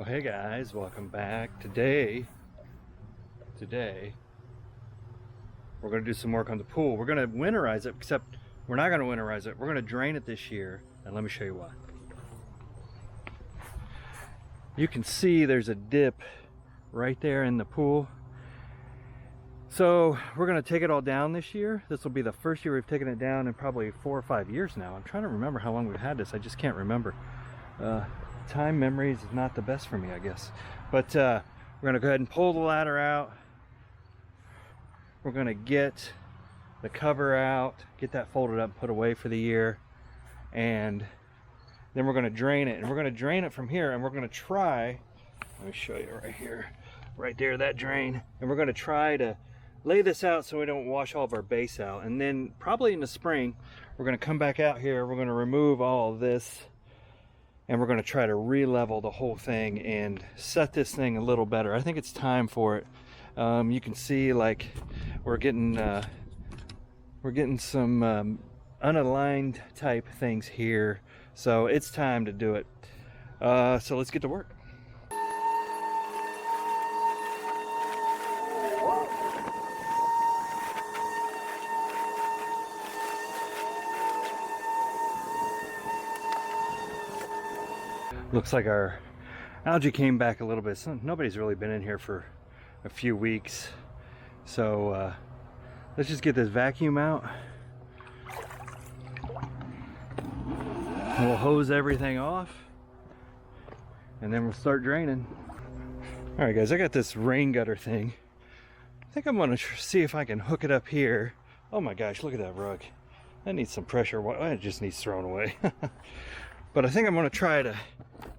Well, hey guys, welcome back. Today we're going to do some work on the pool. We're going to winterize it, except we're not going to winterize it. We're going to drain it this year, and let me show you why. You can see there's a dip right there in the pool. So we're going to take it all down this year. This will be the first year we've taken it down in probably 4 or 5 years now. I'm trying to remember how long we've had this. I just can't remember. Time memories is not the best for me, I guess. But we're going to go ahead and pull the ladder out. We're going to get the cover out, get that folded up, put away for the year, and then we're going to drain it. And we're going to drain it from here, and we're going to try, let me show you right here, right there, that drain. And we're going to try to lay this out so we don't wash all of our base out. And then probably in the spring, we're going to come back out here, we're going to remove all of this, and we're going to try to re-level the whole thing and set this thing a little better. I think it's time for it. You can see, like, we're getting some unaligned type things here, so it's time to do it. So let's get to work. Looks like our algae came back a little bit. So nobody's really been in here for a few weeks. So let's just get this vacuum out. We'll hose everything off, and then we'll start draining. All right, guys, I got this rain gutter thing. I think I'm gonna see if I can hook it up here. Oh my gosh, look at that rug. That needs some pressure. It just needs thrown away. But I think I'm gonna try to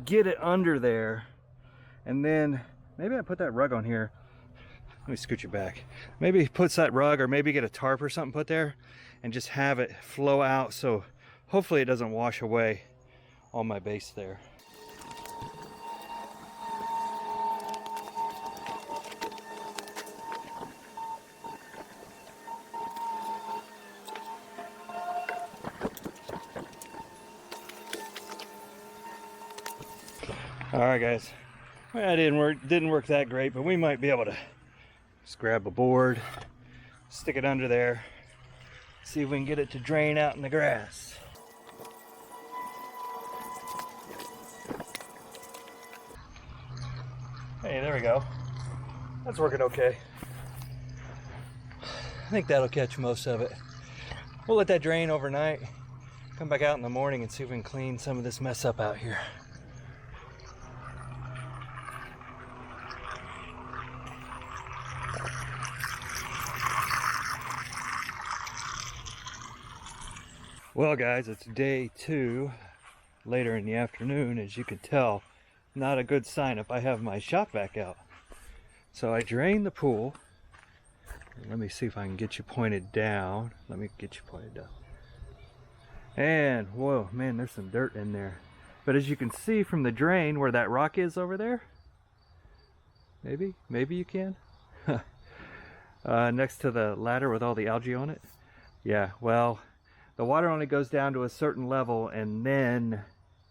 get it under there, and then maybe I put that rug on here. Let me scoot you back. Maybe put that rug, or maybe get a tarp or something put there and just have it flow out, so hopefully it doesn't wash away on my base there. All right, guys. Well, it didn't work that great, but we might be able to just grab a board, stick it under there, see if we can get it to drain out in the grass. Hey, there we go. That's working okay. I think that'll catch most of it. We'll let that drain overnight, come back out in the morning and see if we can clean some of this mess up out here. Well, guys, it's day 2, later in the afternoon. As you can tell, not a good sign if I have my shop vac out. So I drained the pool. Let me see if I can get you pointed down. Let me get you pointed down. And, whoa, man, there's some dirt in there. But as you can see from the drain where that rock is over there, maybe you can. Next to the ladder with all the algae on it. Yeah, well, the water only goes down to a certain level and then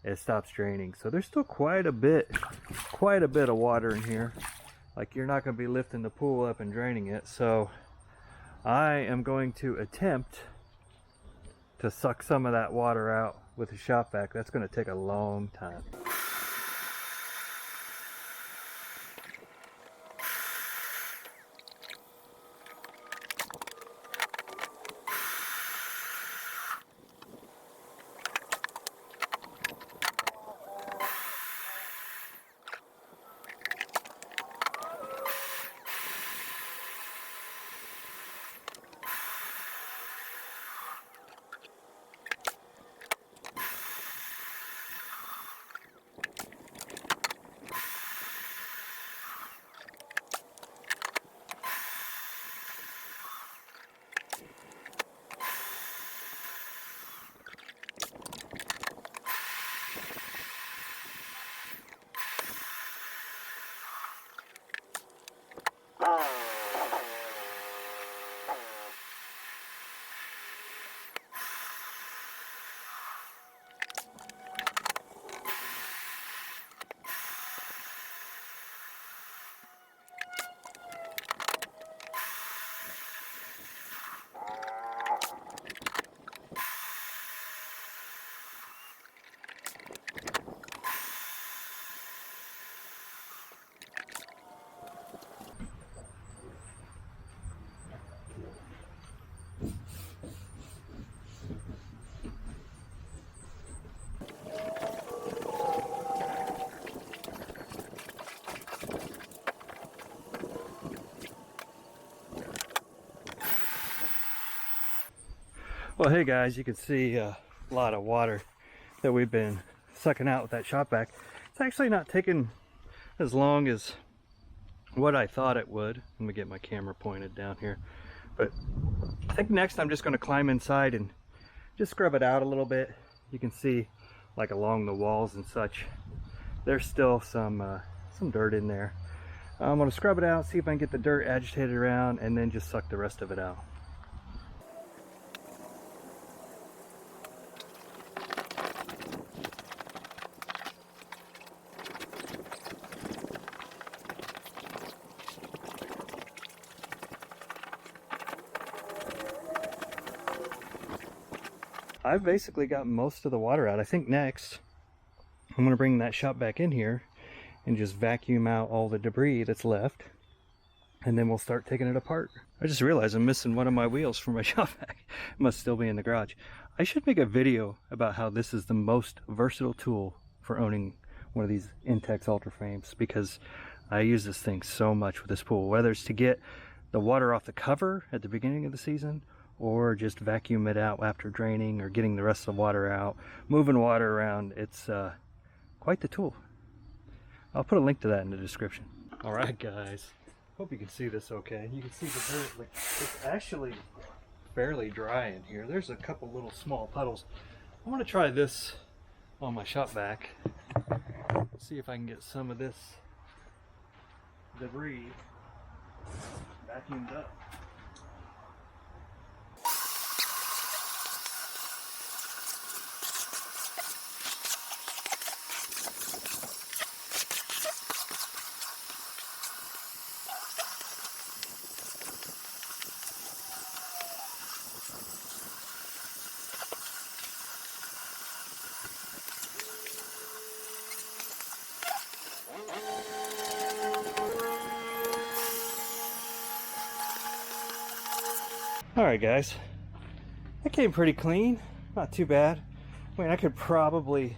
it stops draining. So there's still quite a bit of water in here. Like, you're not going to be lifting the pool up and draining it. So I am going to attempt to suck some of that water out with a shop vac. That's going to take a long time. Well, hey guys, you can see a lot of water that we've been sucking out with that shop vac. It's actually not taking as long as what I thought it would. Let me get my camera pointed down here. But I think next I'm just going to climb inside and just scrub it out a little bit. You can see like along the walls and such, there's still some dirt in there. I'm going to scrub it out, see if I can get the dirt agitated around, and then just suck the rest of it out. I've basically got most of the water out. I think next I'm going to bring that shop back in here and just vacuum out all the debris that's left, and then we'll start taking it apart. I just realized I'm missing one of my wheels from my shop vac. It must still be in the garage. I should make a video about how this is the most versatile tool for owning one of these Intex Ultraframes, because I use this thing so much with this pool, whether it's to get the water off the cover at the beginning of the season, or just vacuum it out after draining, or getting the rest of the water out, moving water around. It's quite the tool. I'll put a link to that in the description. All right, guys. Hope you can see this okay. You can see the dirt. Like, it's actually fairly dry in here. There's a couple little small puddles. I want to try this on my shop vac. See if I can get some of this debris vacuumed up. Alright guys, that came pretty clean, not too bad. I mean, I could probably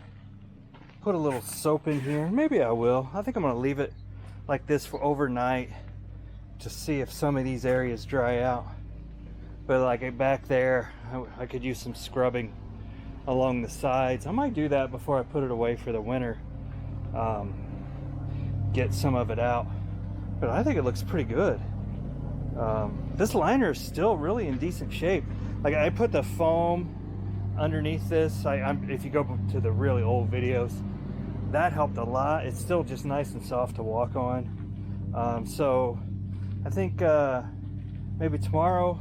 put a little soap in here, maybe I will. I think I'm going to leave it like this for overnight to see if some of these areas dry out. But like back there, I could use some scrubbing along the sides. I might do that before I put it away for the winter, get some of it out. But I think it looks pretty good. This liner is still really in decent shape. Like, I put the foam underneath this. If you go to the really old videos, that helped a lot. It's still just nice and soft to walk on. So I think maybe tomorrow,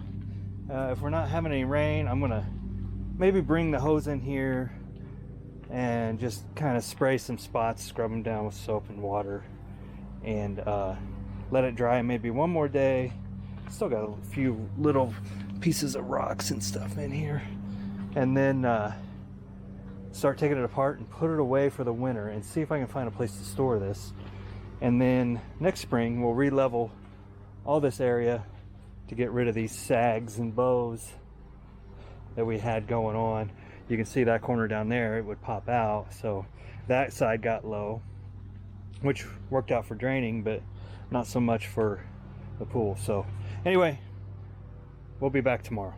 if we're not having any rain, I'm gonna maybe bring the hose in here and just kind of spray some spots, scrub them down with soap and water, and let it dry maybe one more day. Still got a few little pieces of rocks and stuff in here, and then start taking it apart and put it away for the winter and see if I can find a place to store this. And then next spring we'll re-level all this area to get rid of these sags and bows that we had going on. You can see that corner down there, it would pop out, so that side got low, which worked out for draining, but not so much for the pool. So anyway, we'll be back tomorrow.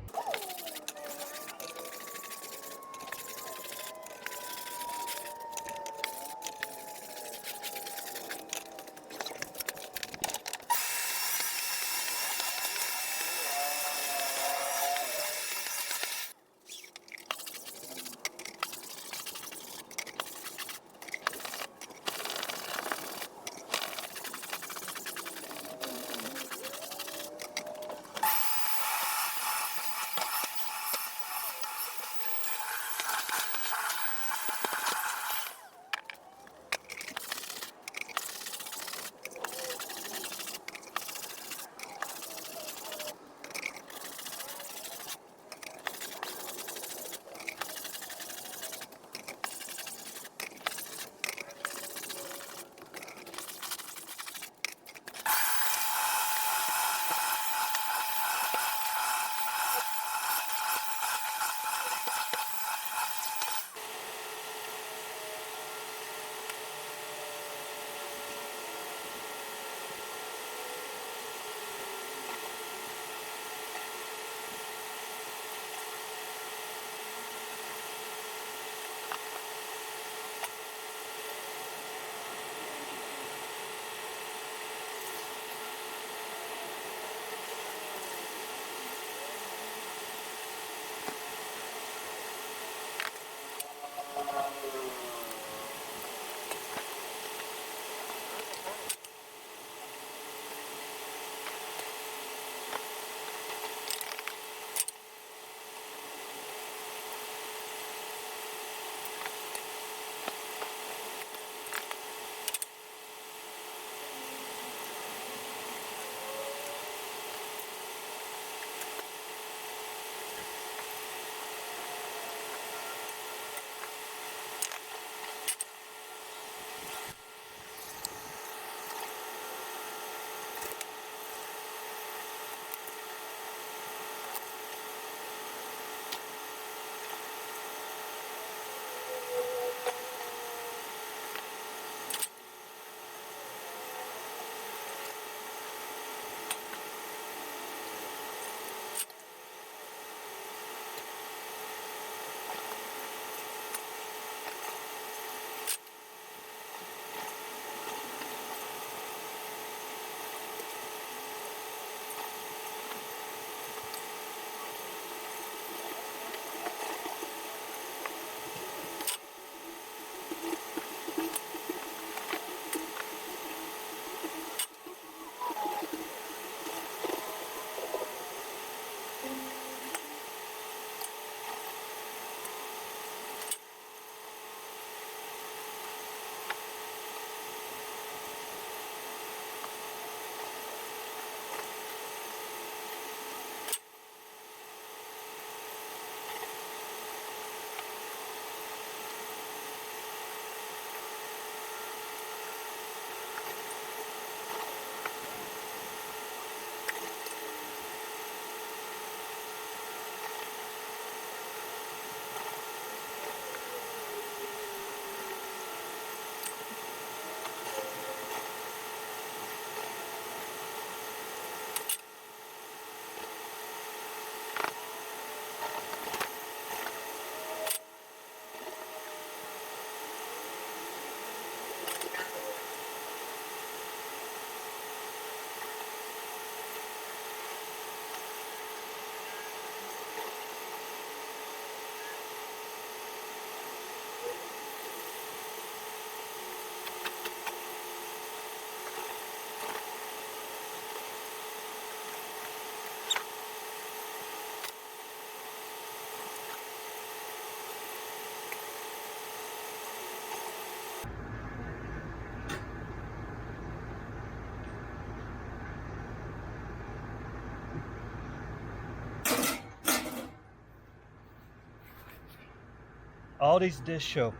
Aldi's dish soap.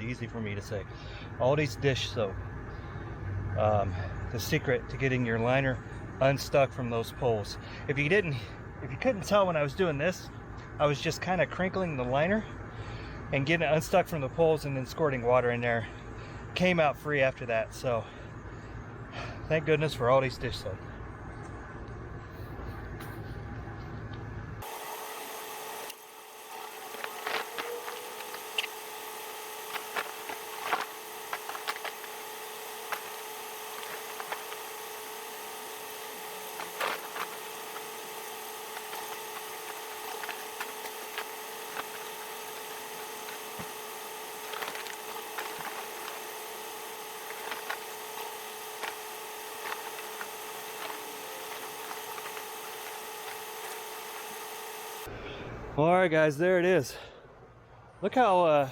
Easy for me to say. Aldi's dish soap. The secret to getting your liner unstuck from those poles. If you couldn't tell when I was doing this, I was just kind of crinkling the liner and getting it unstuck from the poles and then squirting water in there. Came out free after that, so thank goodness for Aldi's dish soap. All right, guys, there it is. Look how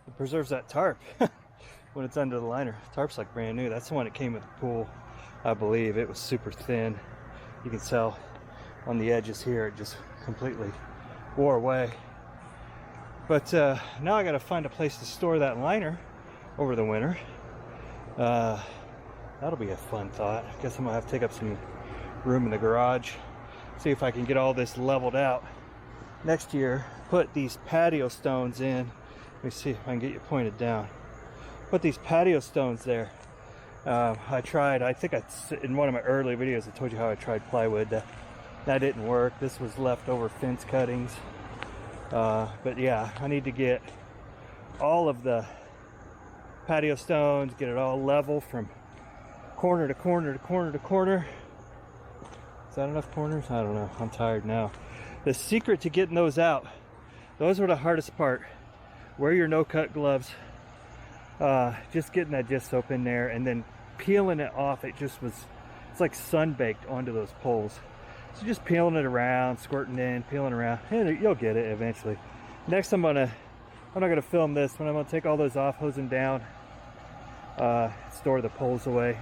it preserves that tarp when it's under the liner. The tarp's like brand new. That's the one that came with the pool, I believe. It was super thin. You can tell on the edges here, it just completely wore away. But now I gotta find a place to store that liner over the winter. That'll be a fun thought. I guess I'm gonna have to take up some room in the garage, see if I can get all this leveled out. Next year, put these patio stones in. Let me see if I can get you pointed down. Put these patio stones there. I think in one of my early videos I told you how I tried plywood. That didn't work. This was leftover fence cuttings. But yeah, I need to get all of the patio stones, get it all level from corner to corner to corner to corner. Is that enough corners? I don't know. I'm tired now. The secret to getting those out, those were the hardest part. Wear your no-cut gloves. Just getting that dish soap in there and then peeling it off. It's like sun-baked onto those poles. So just peeling it around, squirting in, peeling around, and you'll get it eventually. Next I'm not gonna film this, but I'm gonna take all those off, hose them down, store the poles away.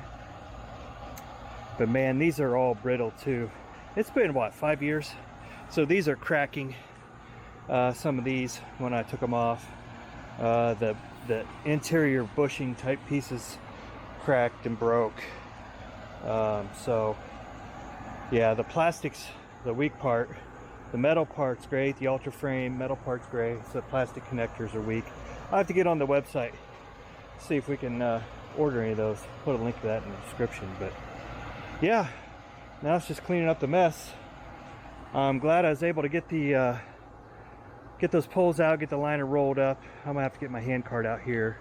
But man, these are all brittle too. It's been what, 5 years? So these are cracking. Some of these, when I took them off, the interior bushing type pieces cracked and broke. So yeah, the plastics, the weak part, the metal part's great, the Ultraframe metal part's great, so the plastic connectors are weak. I'll have to get on the website, see if we can order any of those. Put a link to that in the description. But yeah, now it's just cleaning up the mess. I'm glad I was able to get those poles out, get the liner rolled up. I'm gonna have to get my hand cart out here,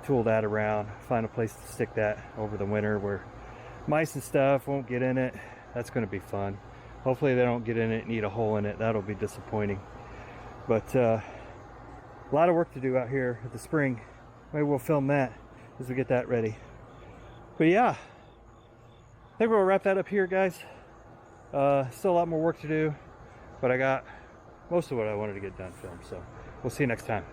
tool that around, find a place to stick that over the winter where mice and stuff won't get in it. That's gonna be fun. Hopefully they don't get in it and eat a hole in it. That'll be disappointing. But a lot of work to do out here at the spring. Maybe we'll film that as we get that ready. But yeah, I think we'll wrap that up here, guys. Still a lot more work to do, but I got most of what I wanted to get done filmed, so we'll see you next time.